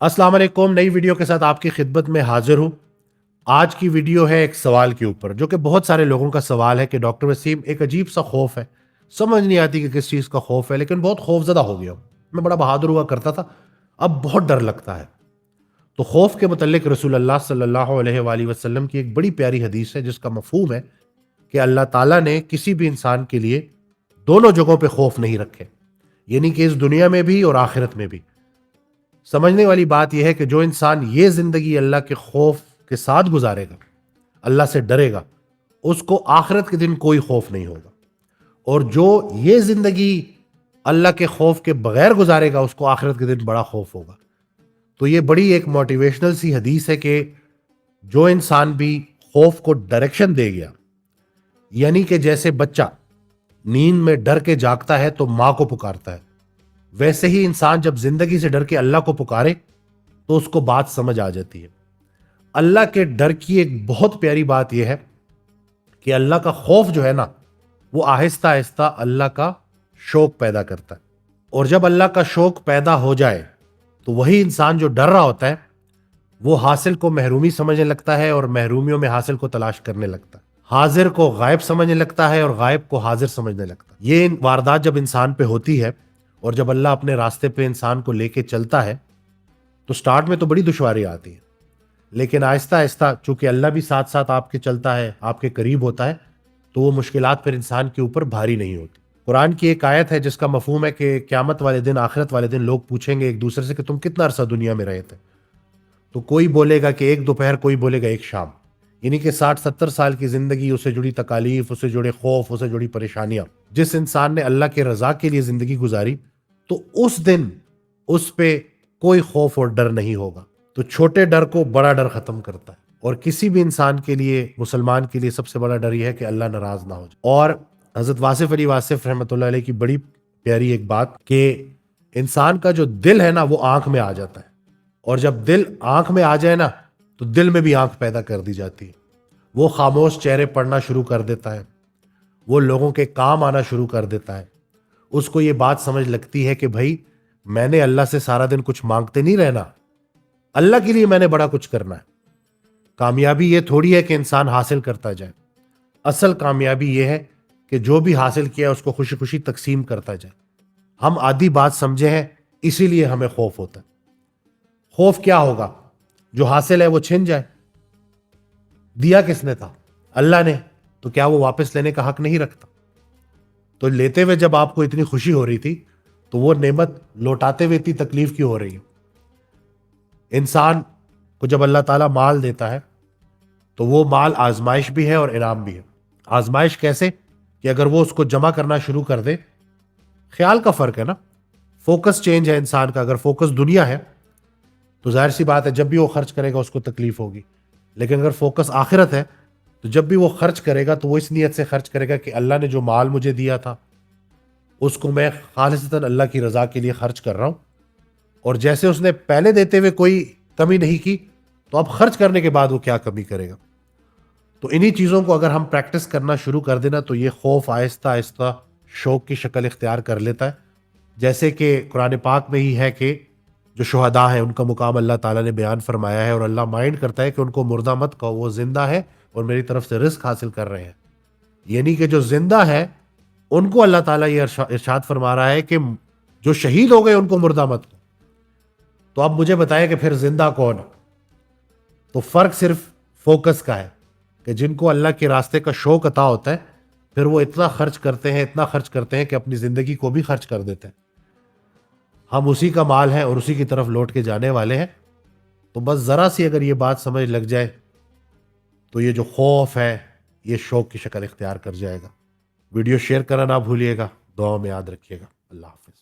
अस्सलाम वालेकुम। नई वीडियो के साथ आपकी खिदमत में हाजिर हूँ। आज की वीडियो है एक सवाल के ऊपर जो कि बहुत सारे लोगों का सवाल है कि डॉक्टर वसीम एक अजीब सा खौफ है, समझ नहीं आती कि किस चीज़ का खौफ है, लेकिन बहुत खौफजदा हो गया हूँ। मैं बड़ा बहादुर हुआ करता था, अब बहुत डर लगता है। तो खौफ के मुतल्लिक रसूल अल्लाह सल्लल्लाहु अलैहि वसल्लम की एक बड़ी प्यारी हदीस है जिसका मफहूम है कि अल्लाह ताला ने किसी भी इंसान के लिए दोनों जगहों पे खौफ नहीं रखे, यानी कि इस दुनिया में भी और आखिरत में भी। समझने वाली बात यह है कि जो इंसान ये जिंदगी अल्लाह के खौफ के साथ गुजारेगा, अल्लाह से डरेगा, उसको आखिरत के दिन कोई खौफ नहीं होगा। और जो ये जिंदगी अल्लाह के खौफ के बगैर गुजारेगा, उसको आखिरत के दिन बड़ा खौफ होगा। तो ये बड़ी एक मोटिवेशनल सी हदीस है कि जो इंसान भी खौफ को डायरेक्शन दे गया, यानी कि जैसे बच्चा नींद में डर के जागता है तो मां को पुकारता है, वैसे ही इंसान जब जिंदगी से डर के अल्लाह को पुकारे तो उसको बात समझ आ जाती है। अल्लाह के डर की एक बहुत प्यारी बात यह है कि अल्लाह का खौफ जो है ना, वो आहिस्ता आहिस्ता अल्लाह का शौक पैदा करता है। और जब अल्लाह का शौक पैदा हो जाए तो वही इंसान जो डर रहा होता है वो हासिल को महरूमी समझने लगता है और महरूमियों में हासिल को तलाश करने लगता है। हाजिर को गायब समझने लगता है और गायब को हाजिर समझने लगता है। ये वारदात जब इंसान पे होती है और जब अल्लाह अपने रास्ते पे इंसान को लेके चलता है तो स्टार्ट में तो बड़ी दुश्वारी आती है, लेकिन आहिस्ता आहिस्ता चूंकि अल्लाह भी साथ साथ आपके चलता है, आपके करीब होता है, तो वो मुश्किलात फिर इंसान के ऊपर भारी नहीं होती। कुरान की एक आयत है जिसका मफहूम है कि क़यामत वाले दिन, आखिरत वाले दिन लोग पूछेंगे एक दूसरे से कि तुम कितना अरसा दुनिया में रहे थे। तो कोई बोलेगा कि एक दोपहर, कोई बोलेगा एक शाम, यानी कि 60-70 साल की जिंदगी, उससे जुड़ी तकालीफ, उससे जुड़े खौफ, उससे जुड़ी परेशानियां। जिस इंसान ने अल्लाह के रजा के लिए जिंदगी गुजारी तो उस दिन उस पे कोई खौफ और डर नहीं होगा। तो छोटे डर को बड़ा डर खत्म करता है। और किसी भी इंसान के लिए, मुसलमान के लिए सबसे बड़ा डर यह है कि अल्लाह नाराज ना हो जाए। और हजरत वासिफ अली वासिफ रहमतुल्लाह अलैह की बड़ी प्यारी एक बात कि इंसान का जो दिल है ना, वो आंख में आ जाता है, और जब दिल आंख में आ जाए ना तो दिल में भी आंख पैदा कर दी जाती है। वो खामोश चेहरे पढ़ना शुरू कर देता है, वो लोगों के काम आना शुरू कर देता है। उसको ये बात समझ लगती है कि भाई मैंने अल्लाह से सारा दिन कुछ मांगते नहीं रहना, अल्लाह के लिए मैंने बड़ा कुछ करना है। कामयाबी ये थोड़ी है कि इंसान हासिल करता जाए, असल कामयाबी ये है कि जो भी हासिल किया उसको खुशी खुशी तकसीम करता जाए। हम आधी बात समझे हैं, इसीलिए हमें खौफ होता है। खौफ क्या होगा? जो हासिल है वो छिन जाए। दिया किसने था? अल्लाह ने। तो क्या वो वापस लेने का हक नहीं रखता? तो लेते हुए जब आपको इतनी खुशी हो रही थी, तो वो नेमत लौटाते हुए इतनी तकलीफ क्यों हो रही है? इंसान को जब अल्लाह ताला माल देता है तो वो माल आजमाइश भी है और इनाम भी है। आजमाइश कैसे? कि अगर वो उसको जमा करना शुरू कर दे, ख्याल का फर्क है ना, फोकस चेंज है इंसान का। अगर फोकस दुनिया है तो जाहिर सी बात है जब भी वो खर्च करेगा उसको तकलीफ होगी, लेकिन अगर फोकस आखिरत है तो जब भी वो खर्च करेगा तो वो इस नीयत से खर्च करेगा कि अल्लाह ने जो माल मुझे दिया था उसको मैं खालिसतन अल्लाह की रजा के लिए खर्च कर रहा हूं, और जैसे उसने पहले देते हुए कोई कमी नहीं की, तो अब खर्च करने के बाद वो क्या कमी करेगा। तो इन्हीं चीज़ों को अगर हम प्रैक्टिस करना शुरू कर देना तो ये खौफ आहिस्ता आहिस्ता शौक की शक्ल इख्तियार कर लेता है। जैसे कि कुरान पाक में ही है कि जो शुहदा है उनका मुकाम अल्लाह ताला ने बयान फरमाया है, और अल्लाह माइंड करता है कि उनको मुर्दा मत कहो, वो जिंदा है और मेरी तरफ से रिस्क हासिल कर रहे हैं। यानी कि जो जिंदा है उनको अल्लाह ताला ये इरशाद फरमा रहा है कि जो शहीद हो गए उनको मुर्दा मत कहो। तो अब मुझे बताएं कि फिर जिंदा कौन है? तो फर्क सिर्फ फोकस का है कि जिनको अल्लाह के रास्ते का शौक अता होता है, फिर वो इतना खर्च करते हैं, इतना खर्च करते हैं कि अपनी जिंदगी को भी खर्च कर देते हैं। हम उसी का माल हैं और उसी की तरफ लौट के जाने वाले हैं। तो बस जरा सी अगर ये बात समझ लग जाए तो ये जो खौफ है ये शौक की शक्ल इख्तियार कर जाएगा। वीडियो शेयर करना ना भूलिएगा, दुआ में याद रखिएगा। अल्लाह हाफिज।